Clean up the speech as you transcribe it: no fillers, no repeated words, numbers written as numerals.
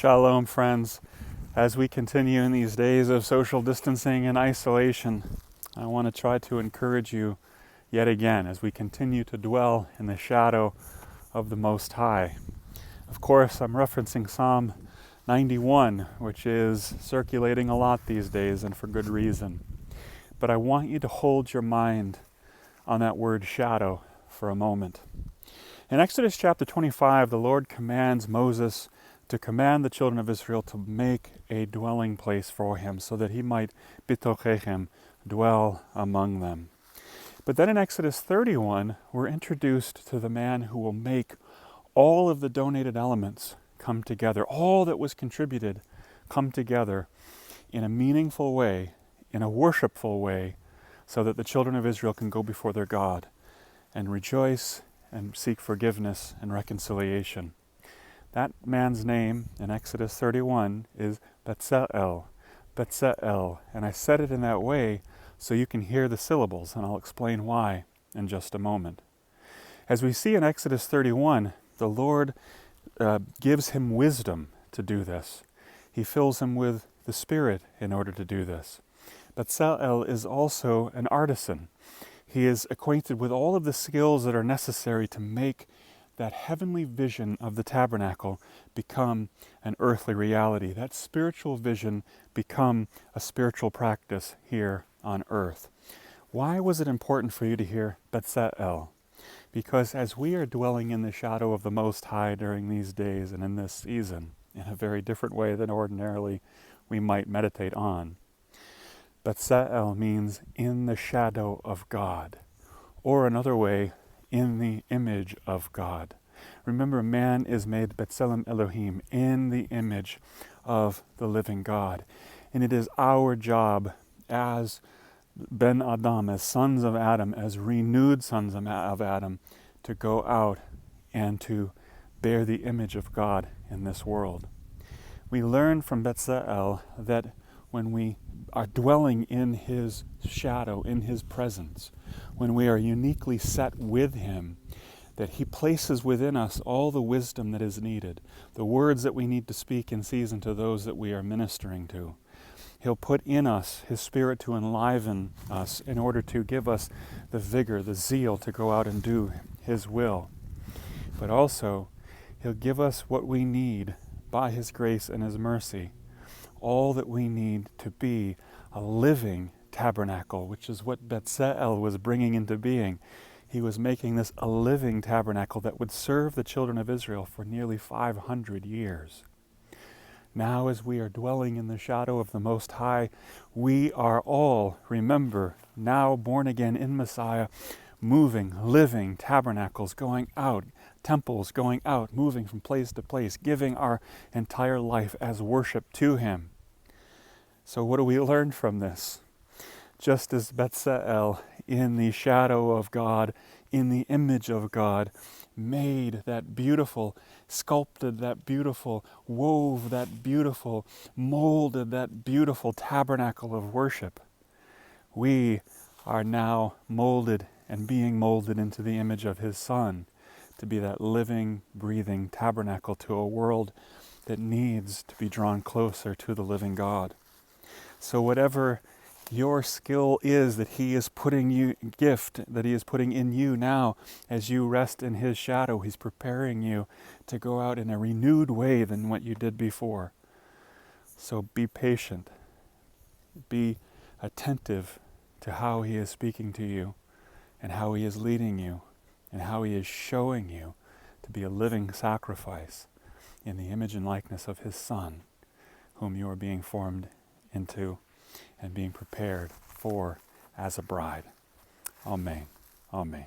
Shalom, friends. As we continue in these days of social distancing and isolation, I want to try to encourage you yet again as we continue to dwell in the shadow of the Most High. Of course, I'm referencing Psalm 91, which is circulating a lot these days, and for good reason. But I want you to hold your mind on that word shadow for a moment. In Exodus chapter 25, the Lord commands Moses to command the children of Israel to make a dwelling place for him so that he might bitochechem, dwell among them. But then in Exodus 31, we're introduced to the man who will make all of the donated elements come together, all that was contributed come together in a meaningful way, in a worshipful way, so that the children of Israel can go before their God and rejoice and seek forgiveness and reconciliation. That man's name in Exodus 31 is Betzalel, Betzalel, and I said it in that way so you can hear the syllables, and I'll explain why in just a moment. As we see in Exodus 31, the Lord gives him wisdom to do this. He fills him with the Spirit in order to do this. Betzalel is also an artisan. He is acquainted with all of the skills that are necessary to make that heavenly vision of the tabernacle become an earthly reality, that spiritual vision become a spiritual practice here on earth. Why was it important for you to hear Betzalel? Because as we are dwelling in the shadow of the Most High during these days and in this season, in a very different way than ordinarily we might meditate on, Betzalel means in the shadow of God, or another way, in the image of God. Remember, man is made B'Tselem Elohim, in the image of the living God. And it is our job as Ben Adam, as sons of Adam, as renewed sons of Adam, to go out and to bear the image of God in this world. We learn from Betzalel that when we are dwelling in his shadow, in his presence, when we are uniquely set with him, that he places within us all the wisdom that is needed, the words that we need to speak in season to those that we are ministering to. He'll put in us his Spirit to enliven us in order to give us the vigor, the zeal to go out and do his will. But also, he'll give us what we need by his grace and his mercy, all that we need to be a living tabernacle, which is what Betzalel was bringing into being. He was making this a living tabernacle that would serve the children of Israel for nearly 500 years. Now, as we are dwelling in the shadow of the Most High, we are all, remember, now born again in Messiah, moving, living tabernacles, going out, temples going out, moving from place to place, giving our entire life as worship to him. So what do we learn from this? Just as Betzalel, in the shadow of God, in the image of God, made that beautiful, sculpted that beautiful, wove that beautiful, molded that beautiful tabernacle of worship, we are now molded and being molded into the image of his Son, to be that living, breathing tabernacle to a world that needs to be drawn closer to the living God. So whatever your skill is that he is putting you, gift that he is putting in you now, as you rest in his shadow, he's preparing you to go out in a renewed way than what you did before. So be patient. Be attentive to how he is speaking to you and how he is leading you and how he is showing you to be a living sacrifice in the image and likeness of his Son, whom you are being formed into and being prepared for as a bride. Amen. Amen.